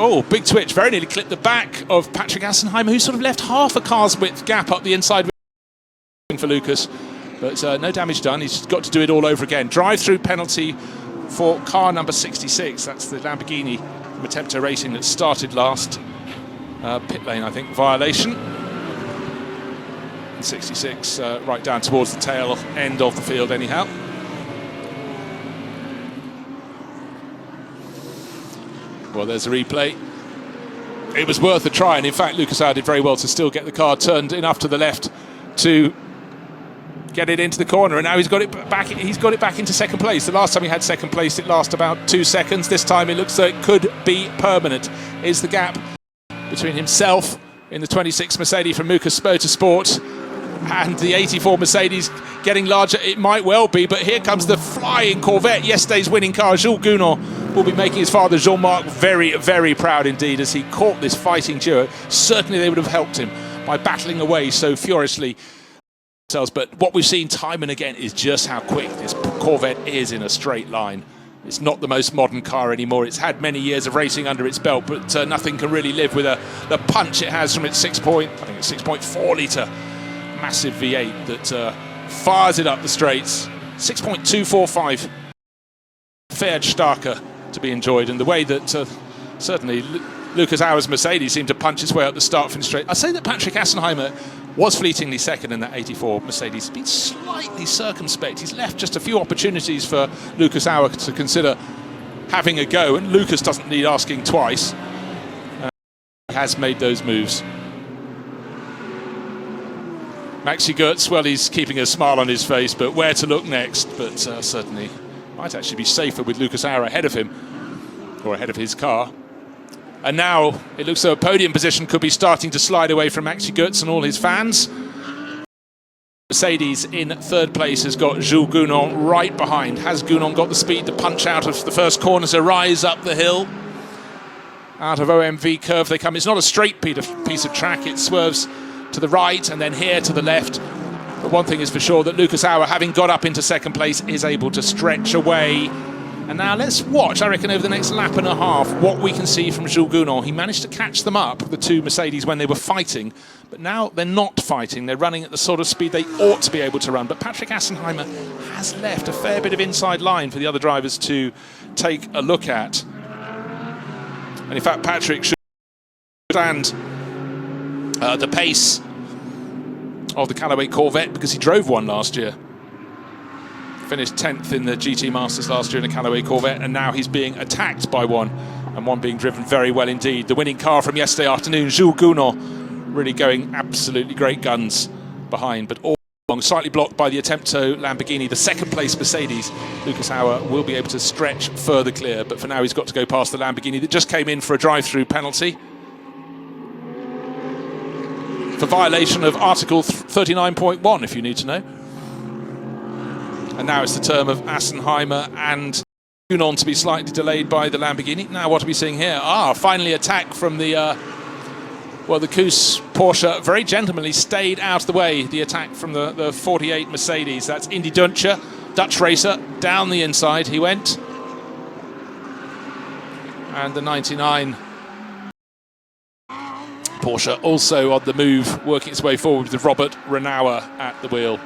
S1: Oh, big twitch, very nearly clipped the back of Patrick Assenheimer, who sort of left half a car's width gap up the inside for Lucas. But no damage done, he's got to do it all over again. Drive-through penalty for car number 66. That's the Lamborghini from Attempto Racing that started last. Pit lane, I think, violation. And 66 right down towards the tail end of the field anyhow. Well, there's a replay. It was worth a try, and in fact Lucas Auer did very well to still get the car turned enough to the left to get it into the corner, and now he's got it back into second place. The last time he had second place, it lasted about 2 seconds. This time it looks like it could be permanent. Is the gap between himself in the 26 Mercedes from Mucas Motorsport and the 84 Mercedes getting larger? It might well be, but here comes the flying Corvette, yesterday's winning car. Jules Gounod will be making his father Jean-Marc very, very proud indeed as he caught this fighting duo. Certainly they would have helped him by battling away so furiously. But what we've seen time and again is just how quick this Corvette is in a straight line. It's not the most modern car anymore. It's had many years of racing under its belt, but nothing can really live with the punch it has from its 6.4 litre massive V8 that fires it up the straights. 6.245 fair starker to be enjoyed, and the way that certainly Lucas Auer's Mercedes seemed to punch its way up the start-finish straight. I say that Patrick Assenheimer was fleetingly second in that 84 Mercedes. He's been slightly circumspect. He's left just a few opportunities for Lucas Auer to consider having a go, and Lucas doesn't need asking twice. He has made those moves. Maxi Goetz, well, he's keeping a smile on his face, but where to look next? But certainly might actually be safer with Lucas Auer ahead of him, or ahead of his car. And now it looks though a podium position could be starting to slide away from Maxi Goetz and all his fans. Mercedes in third place has got Jules Gounod right behind. Has Gounod got the speed to punch out of the first corner to rise up the hill? Out of OMV curve they come. It's not a straight piece of track. It swerves to the right and then here to the left. But one thing is for sure, that Lucas Auer, having got up into second place, is able to stretch away. And now let's watch, I reckon, over the next lap and a half, what we can see from Jules Gounod. He managed to catch them up, the two Mercedes, when they were fighting. But now they're not fighting. They're running at the sort of speed they ought to be able to run. But Patrick Assenheimer has left a fair bit of inside line for the other drivers to take a look at. And in fact, Patrick should stand the pace of the Callaway Corvette because he drove one last year. Finished 10th in the GT Masters last year in a Callaway Corvette, and now he's being attacked by one, and one being driven very well indeed. The winning car from yesterday afternoon, Jules Gounod, really going absolutely great guns behind, but all along, slightly blocked by the Attempto Lamborghini. The second place Mercedes, Lucas Auer, will be able to stretch further clear, but for now he's got to go past the Lamborghini that just came in for a drive-through penalty for violation of Article 39.1, if you need to know. And now it's the turn of Assenheimer and Gounod to be slightly delayed by the Lamborghini. Now what are we seeing here? Finally attack from the Koos Porsche. Very gentlemanly stayed out of the way. The attack from the 48 Mercedes. That's Indy Duncher, Dutch racer, down the inside he went. And the 99 Porsche also on the move, working its way forward with Robert Renauer at the wheel.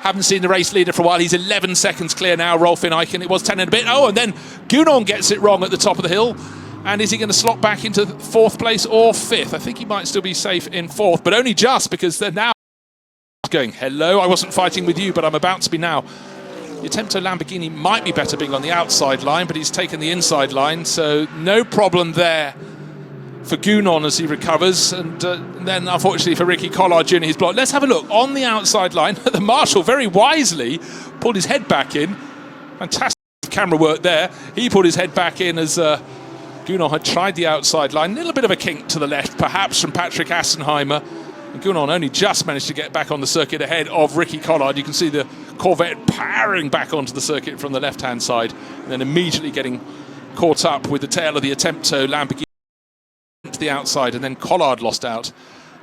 S1: Haven't seen the race leader for a while. He's 11 seconds clear now, Rolf in Eichen. It was 10 and a bit. Oh, and then Gunon gets it wrong at the top of the hill. And is he going to slot back into 4th place or 5th? I think he might still be safe in 4th, but only just, because they're now going, hello, I wasn't fighting with you, but I'm about to be now. The Attempto Lamborghini might be better being on the outside line, but he's taken the inside line, so no problem there for Gunon as he recovers. And then, unfortunately, for Ricky Collard Jr., he's blocked. Let's have a look on the outside line. The Marshal very wisely pulled his head back in. Fantastic camera work there. He pulled his head back in as Gunon had tried the outside line. A little bit of a kink to the left, perhaps, from Patrick Assenheimer. And Gunon only just managed to get back on the circuit ahead of Ricky Collard. You can see the Corvette powering back onto the circuit from the left-hand side, and then immediately getting caught up with the tail of the Attempto Lamborghini to the outside, and then Collard lost out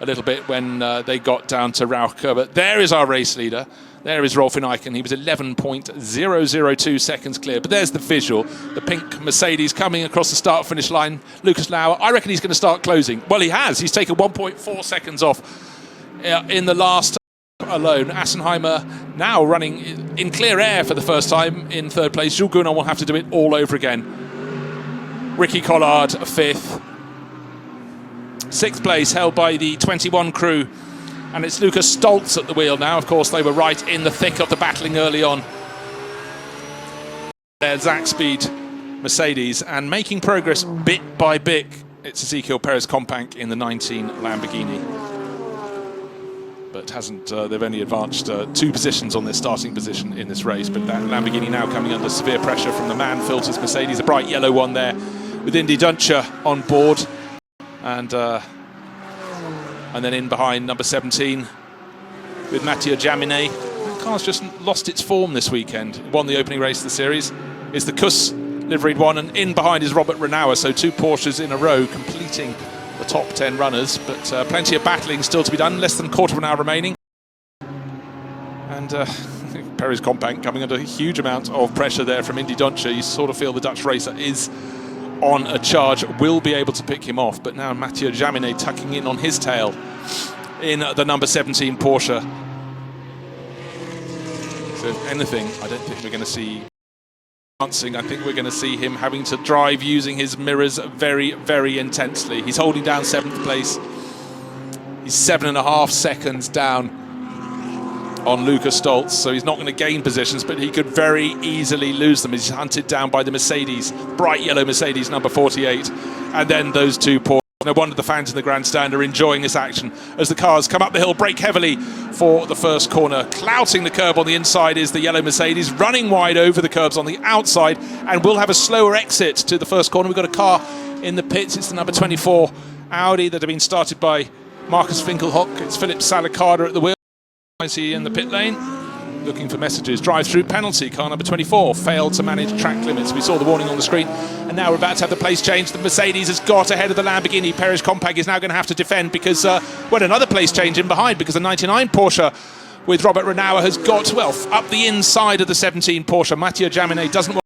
S1: a little bit when they got down to Rauch. But there is our race leader. There is Rolf in Eichen. He was 11.002 seconds clear. But there's the visual. The pink Mercedes coming across the start-finish line. Lucas Lauer, I reckon he's going to start closing. Well, he has. He's taken 1.4 seconds off in the last alone. Assenheimer now running in clear air for the first time in 3rd place. Jules Gunon will have to do it all over again. Ricky Collard, 5th. 6th place held by the 21 crew. And it's Lucas Stoltz at the wheel now. Of course, they were right in the thick of the battling early on. Their Zach Speed Mercedes, and making progress bit by bit. It's Ezekiel Perez Companc in the 19 Lamborghini. But hasn't, they've only advanced 2 positions on their starting position in this race. But that Lamborghini now coming under severe pressure from the Man Filters Mercedes, a bright yellow one there with Indy Duncher on board. And then in behind number 17 with Mathieu Jaminet. That car's just lost its form this weekend. It won the opening race of the series. It's the Kuss liveried one, and in behind is Robert Renauer. So 2 Porsches in a row completing the top 10 runners, but plenty of battling still to be done. Less than a quarter of an hour remaining. And Perez Companc coming under a huge amount of pressure there from Indy Duncher. You sort of feel the Dutch racer is on a charge, will be able to pick him off. But now Mathieu Jaminet tucking in on his tail in the number 17 Porsche. So if anything, I don't think we're going to see dancing. I think we're going to see him having to drive using his mirrors very, very intensely. He's holding down 7th place. He's 7.5 seconds down on Lucas Stoltz, so he's not going to gain positions, but he could very easily lose them. He's hunted down by the Mercedes, bright yellow Mercedes number 48, and then those 2 Porsche. No wonder the fans in the grandstand are enjoying this action as the cars come up the hill, brake heavily for the first corner. Clouting the curb on the inside is the yellow Mercedes, running wide over the curbs on the outside, and will have a slower exit to the first corner. We've got a car in the pits. It's the number 24 Audi that have been started by Marcus Finkelhock. It's Philip Salicada at the wheel. Is he in the pit lane? Looking for messages. Drive-through penalty. Car number 24 failed to manage track limits. We saw the warning on the screen, and now we're about to have the place change. The Mercedes has got ahead of the Lamborghini. Perez Companc is now going to have to defend because, well, another place change in behind, because the 99 Porsche with Robert Renauer has got, well, up the inside of the 17 Porsche. Mathieu Jaminet doesn't want